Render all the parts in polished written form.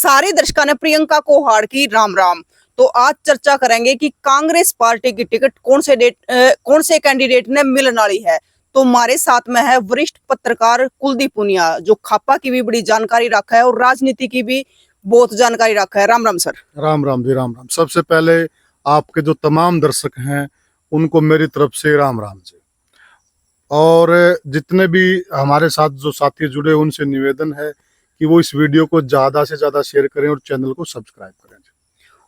सारे दर्शकों ने प्रियंका को हार की राम राम। तो आज चर्चा करेंगे कि कांग्रेस पार्टी की टिकट कौन से कैंडिडेट ने मिलने वाली है। तो हमारे साथ में है वरिष्ठ पत्रकार कुलदीप पुनिया, जो खापा की भी बड़ी जानकारी रखा है और राजनीति की भी बहुत जानकारी रखा है। राम राम सर। राम राम जी, राम राम। सबसे पहले आपके जो तमाम दर्शक हैं उनको मेरी तरफ से राम राम जी। और जितने भी हमारे साथ जो साथी जुड़े उनसे निवेदन है कि वो इस वीडियो को ज्यादा से ज्यादा शेयर करें और चैनल को सब्सक्राइब करें।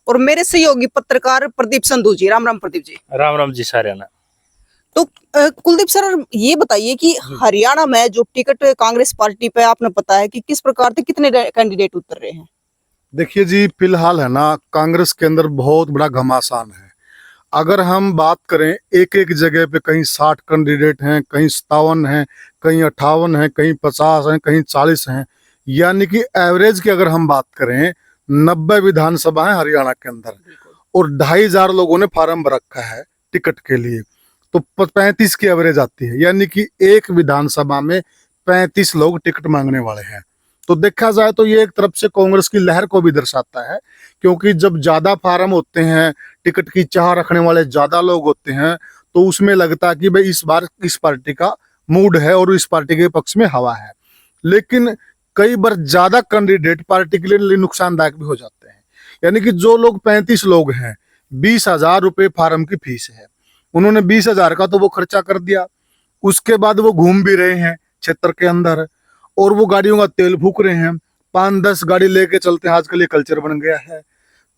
और मेरे सहयोगी पत्रकार प्रदीप संधू जी। राम राम प्रदीप जी। राम राम जी सारे ना। तो कुलदीप सर, ये बताइए कि हरियाणा में जो टिकट कांग्रेस पार्टी पे आपने पता है कि किस प्रकार से कितने कैंडिडेट उतर रहे हैं? देखिए जी, फिलहाल है ना कांग्रेस के अंदर बहुत बड़ा घमासान है। अगर हम बात करें एक एक जगह पे कहीं 60 कैंडिडेट हैं, कहीं 57 हैं, कहीं 58 हैं, कहीं 50 हैं, कहीं 40 हैं। यानी कि एवरेज की अगर हम बात करें 90 विधानसभा है हरियाणा के अंदर और 2500 लोगों ने फार्म भर रखा है टिकट के लिए। तो 35 की एवरेज आती है, यानी कि एक विधानसभा में 35 लोग टिकट मांगने वाले हैं। तो देखा जाए तो ये एक तरफ से कांग्रेस की लहर को भी दर्शाता है, क्योंकि जब ज्यादा फार्म होते हैं, टिकट की चाह रखने वाले ज्यादा लोग होते हैं, तो उसमें लगता है कि भाई इस बार इस पार्टी का मूड है और इस पार्टी के पक्ष में हवा है। लेकिन कई बार ज्यादा कैंडिडेट पार्टी के लिए नुकसानदायक भी हो जाते हैं। यानी कि जो लोग 35 लोग हैं, 20,000 रुपये फार्म की फीस है, उन्होंने 20,000 का तो वो खर्चा कर दिया। उसके बाद वो घूम भी रहे हैं क्षेत्र के अंदर और वो गाड़ियों का तेल फूक रहे हैं, 5-10 गाड़ी लेके चलते हैं, आजकल ये कल्चर बन गया है।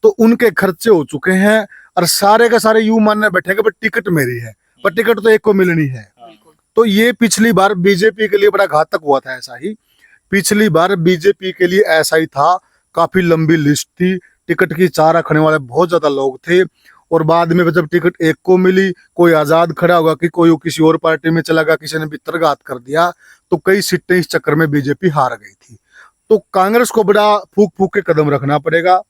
तो उनके खर्चे हो चुके हैं और सारे के सारे यूं मानने बैठेंगे पर टिकट मेरी है, पर टिकट तो एक को मिलनी है। तो ये पिछली बार बीजेपी के लिए बड़ा घातक हुआ था। ऐसा ही पिछली बार बीजेपी के लिए ऐसा ही था, काफी लंबी लिस्ट थी, टिकट की चाह रखने वाले बहुत ज्यादा लोग थे और बाद में जब टिकट एक को मिली, कोई आजाद खड़ा होगा कि कोई किसी और पार्टी में चला गया, किसी ने भितरघात कर दिया, तो कई सीटें इस चक्कर में बीजेपी हार गई थी। तो कांग्रेस को बड़ा फूक फूक के कदम रखना पड़ेगा,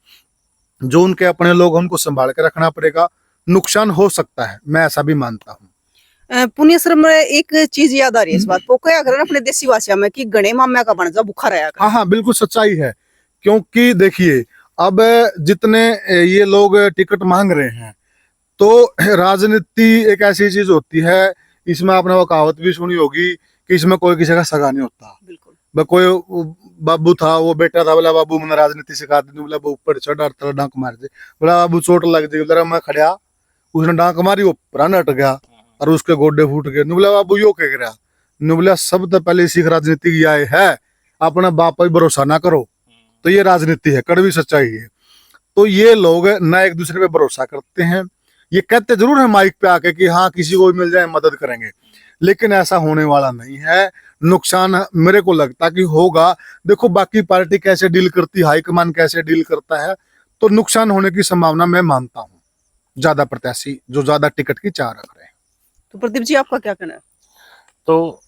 जो उनके अपने लोग उनको संभाल के रखना पड़ेगा। नुकसान हो सकता है, मैं ऐसा भी मानता हूँ। पुनिया सर, मैं एक चीज याद आ रही है इस बात को, क्या करें अपने देसी भाषा में कि गणे माम्या का बनजा बुखा रहा। हाँ हाँ, बिल्कुल सच्चाई है। क्योंकि देखिए, अब जितने ये लोग टिकट मांग रहे हैं, तो राजनीति एक ऐसी चीज होती है, इसमें आपने वो कहावत भी सुनी होगी कि इसमें कोई किसी का सगा नहीं होता। बिल्कुल। कोई बाबू था, वो बेटा था, बोला बाबू मैंने राजनीति सिखा दी, बोला ऊपर चढ़ और डांक मार दे, बोला बाबू चोट लग जाएगी, बोला मैं खड़ा, उसने डांक मारी, वो प्राण हट गया और उसके गोडे फूट गए। बोला बाबू यो कह रहा, बोला सब तो पहले सीख राजनीति की आए है, अपना बाप पर भरोसा ना करो। तो ये राजनीति है, कड़वी सच्चाई है। तो ये लोग ना एक दूसरे पे भरोसा करते हैं, ये कहते जरूर है माइक पे आके कि हाँ किसी को भी मिल जाए मदद करेंगे, लेकिन ऐसा होने वाला नहीं है। नुकसान मेरे को लगता कि होगा। देखो बाकी पार्टी कैसे डील करती, हाईकमान कैसे डील करता है, तो नुकसान होने की संभावना मैं मानता हूँ, ज्यादा प्रत्याशी जो ज्यादा टिकट की चाह रख रहे हैं। तो प्रदीप जी, आपका क्या कहना है? तो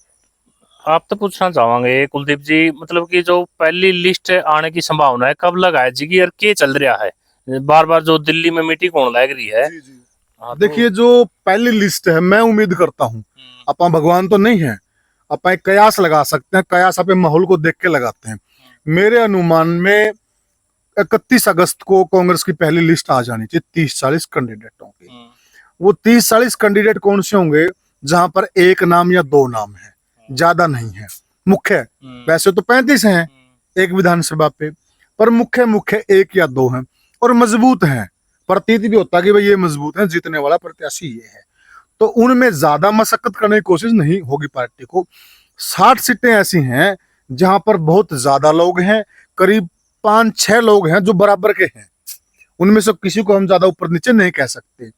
आप तो पूछना चाहेंगे कुलदीप जी, मतलब कि जो पहली लिस्ट आने की संभावना है कब लगाए जी की और क्या चल रहा है, बार बार जो दिल्ली में मीटिंग होने लग रही है? जी, जी। देखिए, जो पहली लिस्ट है, मैं उम्मीद करता हूँ, अपा भगवान तो नहीं है, अपा एक कयास लगा सकते हैं, कयास अपने माहौल को देख के लगाते हैं। मेरे अनुमान में 31 अगस्त को कांग्रेस की पहली लिस्ट आ जानी चाहिए 30-40 कैंडिडेटों की। वो 30-40 कैंडिडेट कौन से होंगे? जहां पर एक नाम या दो नाम है, ज्यादा नहीं है मुख्य। वैसे तो 35 हैं एक विधानसभा पे, पर मुख्य मुख्य एक या दो हैं और मजबूत हैं। प्रतीत भी होता कि भाई ये मजबूत है, जीतने वाला प्रत्याशी ये है। तो उनमें ज्यादा मशक्कत करने की कोशिश नहीं होगी पार्टी को। 60 सीटें ऐसी हैं जहां पर बहुत ज्यादा लोग हैं, करीब 5-6 लोग हैं जो बराबर के हैं, उनमें से किसी को हम ज्यादा ऊपर नीचे नहीं कह सकते।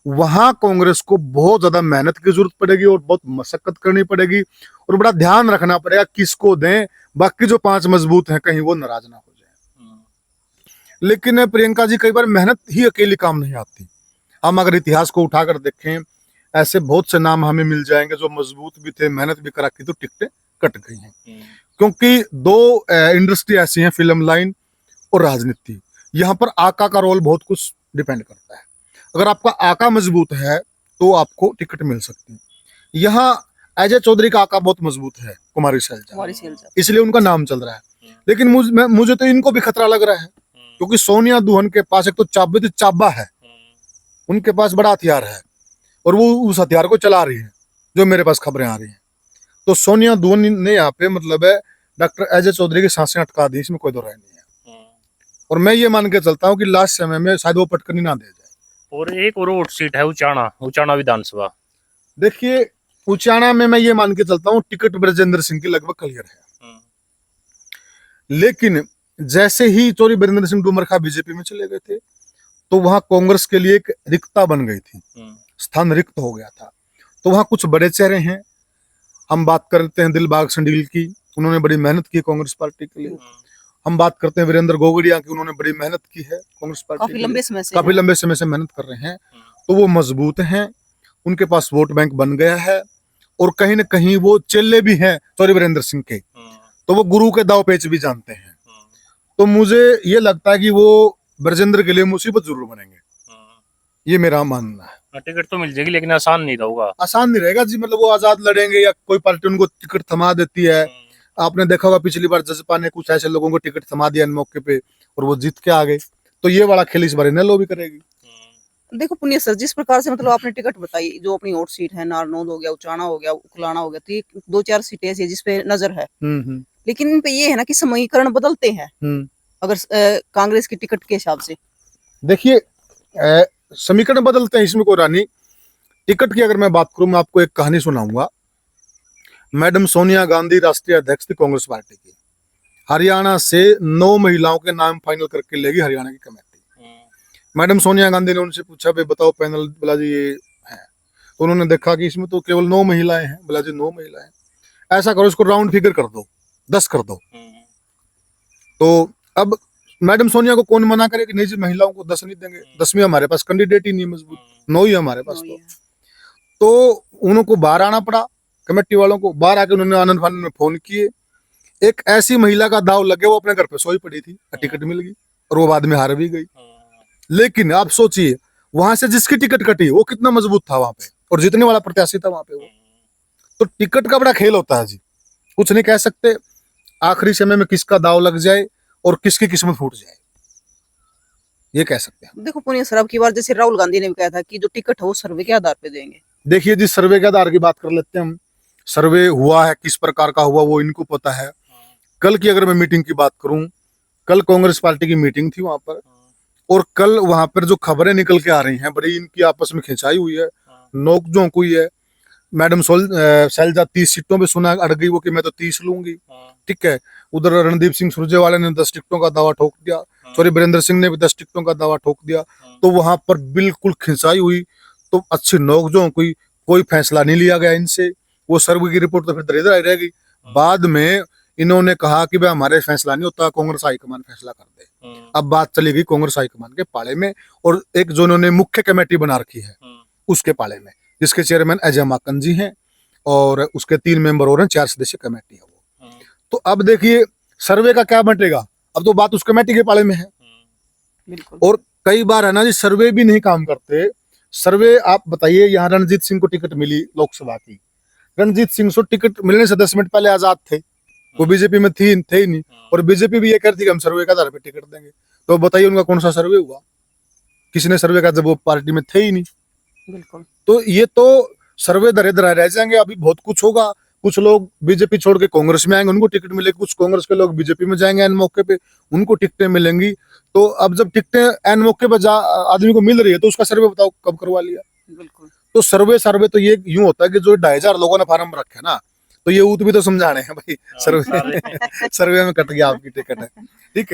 वहां कांग्रेस को बहुत ज्यादा मेहनत की जरूरत पड़ेगी और बहुत मशक्कत करनी पड़ेगी और बड़ा ध्यान रखना पड़ेगा किसको दें, बाकी जो 5 मजबूत हैं कहीं वो नाराज ना हो जाए। लेकिन प्रियंका जी, कई बार मेहनत ही अकेली काम नहीं आती। हम अगर इतिहास को उठाकर देखें, ऐसे बहुत से नाम हमें मिल जाएंगे जो मजबूत भी थे, मेहनत भी करा की, तो टिकटें कट गई हैं। क्योंकि दो इंडस्ट्री ऐसी हैं, फिल्म लाइन और राजनीति, यहाँ पर आका का रोल बहुत कुछ डिपेंड करता है। अगर आपका आका मजबूत है तो आपको टिकट मिल सकती है। यहाँ अजय चौधरी का आका बहुत मजबूत है, कुमारी शैलजा, इसलिए उनका नाम चल रहा है। लेकिन मुझे तो इनको भी खतरा लग रहा है, क्योंकि सोनिया दुल्हन के पास एक तो चाबा है, उनके पास बड़ा हथियार है और वो उस हथियार को चला रही है, जो मेरे पास खबरें आ रही हैं। तो सोनिया दुल्हन ने यहाँ पे मतलब है डॉक्टर अजय चौधरी की सांसें अटका दी, इसमें कोई दो राय नहीं है। और मैं ये मान के चलता हूँ कि लास्ट समय में शायद वो पटकनी ना दे जाए। और एक और वोट सीट है उचाना विधानसभा। देखिए उचाना में मैं ये मान के चलता हूँ टिकट ब्रजेंद्र सिंह की लगभग क्लियर है, लेकिन जैसे ही चौधरी ब्रजेंद्र सिंह डुमरखा बीजेपी में चले गए थे तो वहां कांग्रेस के लिए एक रिक्तता बन गई थी, स्थान रिक्त हो गया था। तो वहां कुछ बड़े चेहरे हैं, हम बात करते हैं दिलबाग संडील की, उन्होंने बड़ी मेहनत की कांग्रेस पार्टी के लिए। हम बात करते हैं वीरेंद्र गोगड़िया की, उन्होंने बड़ी मेहनत की है कांग्रेस पार्टी काफी लंबे समय से मेहनत कर रहे हैं। तो वो मजबूत हैं, उनके पास वोट बैंक बन गया है और कहीं ना कहीं वो चेले भी हैं चौधरी वीरेंद्र सिंह के, तो वो गुरु के दाव पेच भी जानते हैं। तो मुझे ये लगता है कि वो ब्रजेंद्र के लिए मुसीबत जरूर बनेंगे, ये मेरा मानना है। टिकट तो मिल जाएगी लेकिन आसान नहीं होगा। आसान नहीं रहेगा जी, मतलब वो आजाद लड़ेंगे या कोई पार्टी उनको टिकट थमा देती है। आपने देखा होगा पिछली बार जसपा ने कुछ ऐसे लोगों को टिकट थमा दिया इन मौके पे और वो जीत के आ गए। तो ये वाला खेल इस बार इनेलो भी करेगी। देखो पुण्य सर, जिस प्रकार से मतलब आपने टिकट बताई, जो अपनी वोट सीट है, नारनौंद हो गया, उचाना हो गया, उकलाना हो गया, तो ये 2-4 सीटें ऐसी है जिसपे नजर है। लेकिन इन पे ये है ना कि समीकरण बदलते हैं अगर कांग्रेस की टिकट के हिसाब से। देखिए समीकरण बदलते हैं, इसमें कोई रानी टिकट की अगर मैं बात करूं, मैं आपको एक कहानी सुनाऊंगा। मैडम सोनिया गांधी राष्ट्रीय अध्यक्ष थी कांग्रेस पार्टी की, हरियाणा से 9 महिलाओं के नाम फाइनल करके लेगी हरियाणा की कमेटी। मैडम सोनिया गांधी ने उनसे पूछा भाई बताओ पैनल, बोला जी ये है। तो उन्होंने देखा कि इसमें तो केवल 9 महिलाएं हैं, बोला जी 9 महिलाएं, ऐसा करो इसको राउंड फिगर कर दो, 10 कर दो। तो अब मैडम सोनिया को कौन मना करे कि नहीं जी महिलाओं को 10 नहीं देंगे, 10वीं हमारे पास कैंडिडेट ही नहीं है मजबूत, 9 ही हमारे पास। तो उनको बाहर आना पड़ा, कमेटी वालों को बाहर आके उन्होंने आनंद फानंद में फोन किए। एक ऐसी महिला का दाव लगे, वो अपने घर पे सोई पड़ी थी, टिकट मिल गई और वो बाद में हार भी गई। लेकिन आप सोचिए वहां से जिसकी टिकट कटी वो कितना मजबूत था वहां पे और जीतने वाला प्रत्याशी था वहां पे वो। तो टिकट का बड़ा खेल होता है जी, कुछ नहीं कह सकते, आखिरी समय में किसका दाव लग जाए और किसकी किस्मत फूट जाए, ये कह सकते हैं। देखो पुण्य सर, अब की बार जैसे राहुल गांधी ने भी कहा था कि जो टिकट है वो सर्वे के आधार पे देंगे। देखिए जी सर्वे के आधार की बात कर लेते हैं हम। सर्वे हुआ है, किस प्रकार का हुआ वो इनको पता है। कल की अगर मैं मीटिंग की बात करूं, कल कांग्रेस पार्टी की मीटिंग थी वहां पर, और कल वहां पर जो खबरें निकल के आ रही हैं बड़ी इनकी आपस में खिंचाई हुई है, नोक-झोंक हुई है। मैडम शैलजा 30 सीटों पे सुना अड़ गई वो कि मैं तो 30 लूंगी, ठीक है। उधर रणदीप सिंह सुरजेवाला ने 10 टिकटों का दावा ठोक दिया, चौधरी वीरेंद्र सिंह ने भी 10 टिकटों का दावा ठोक दिया। तो वहां पर बिल्कुल खिंचाई हुई, तो अच्छी नोक-झोंक हुई, कोई फैसला नहीं लिया गया इनसे। वो सर्वे की रिपोर्ट तो फिर दरिद्र आई रह गई। बाद में इन्होंने कहा कि भाई हमारे फैसला नहीं होता, कांग्रेस हाईकमान फैसला कर दे। अब बात चली गई कांग्रेस हाईकमान के पाले में, और एक जो इन्होंने मुख्य कमेटी बना रखी है उसके पाले में, जिसके चेयरमैन अजय माकन जी हैं और उसके 3 मेंबर और हैं, 4 सदस्य कमेटी है वो। तो अब देखिए सर्वे का क्या बटेगा, अब तो बात उस कमेटी के पाले में है। और कई बार है ना जी सर्वे भी नहीं काम करते। सर्वे आप बताइए, यहाँ रणजीत सिंह को टिकट मिली लोकसभा की, रणजीत सिंह को टिकट मिलने से 10 मिनट पहले आजाद थे, वो बीजेपी में थे ही नहीं, और बीजेपी भी ये कहती कि हम सर्वे के आधार पर टिकट देंगे। तो बताइए उनका कौन सा सर्वे हुआ, किसने सर्वे का, जब वो पार्टी में थे ही नहीं। बिल्कुल। तो ये तो सर्वे दरिद्र रह जाएंगे। अभी बहुत कुछ होगा, कुछ लोग बीजेपी छोड़ के कांग्रेस में आएंगे, उनको टिकट मिलेगी, कुछ कांग्रेस के लोग बीजेपी में जाएंगे एन मौके पे, उनको टिकटें मिलेंगी। तो अब जब टिकटें एन मौके पर आदमी को मिल रही है तो उसका सर्वे बताओ कब करवा लिया। बिल्कुल। तो सर्वे तो ये यूं होता है कि जो 2,500 लोगों ने फार्म रखे ना, तो ये ऊत भी तो समझाने हैं भाई, सर्वे में कट गया आपकी टिकट है, ठीक है।